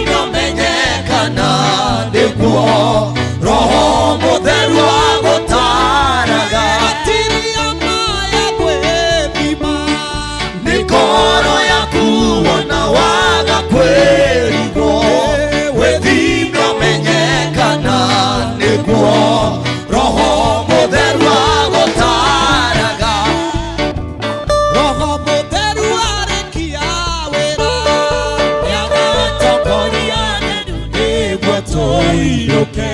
vino menyekana niguo Roho Mutheru agutaraga atiria maya gwithima nikoro yaku wona waga kwirigwo we vino menyekana niguo Roho Mutheru agutaraga Roho Mutheru arikia wira yagatongoria niguo tuinuke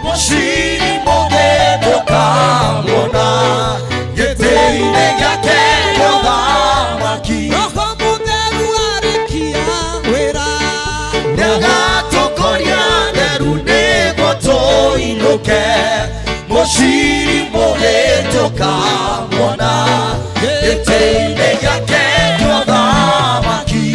Mushiri mugetuka muona gĩtĩ-inĩ gĩake gĩothamaki Roho Mutheru arikia wĩra nĩagatongoria nderu nĩguo tũinũke Mushiri mugetuka muona gĩtĩ-inĩ gĩake gĩothamaki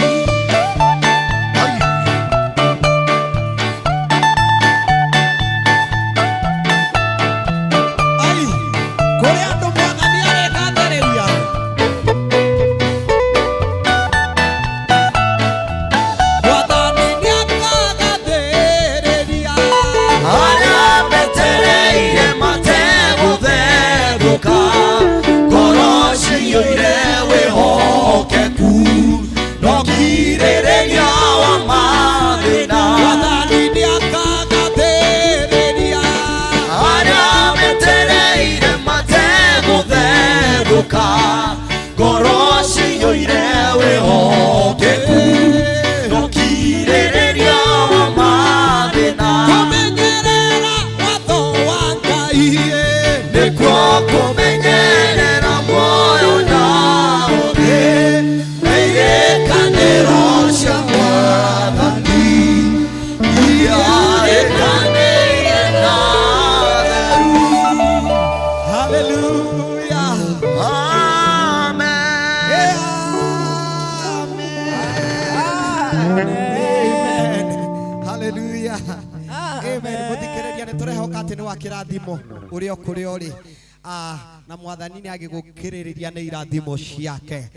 Goroshi yoire wihokeku nokirĩrĩria wa mathĩna kũmenyerera watho wa Ngai nĩkuo kũmenyerera muoyo na ũthĩ na irĩkanĩro cia Mwathani irĩkanĩire na theru Hallelujah Amen. Hallelujah. Amen. Guthikireria niturehoka ati ni wa kirathimo uri o kuri uri na Mwathani ni agigukiriria ni irathimo ciake.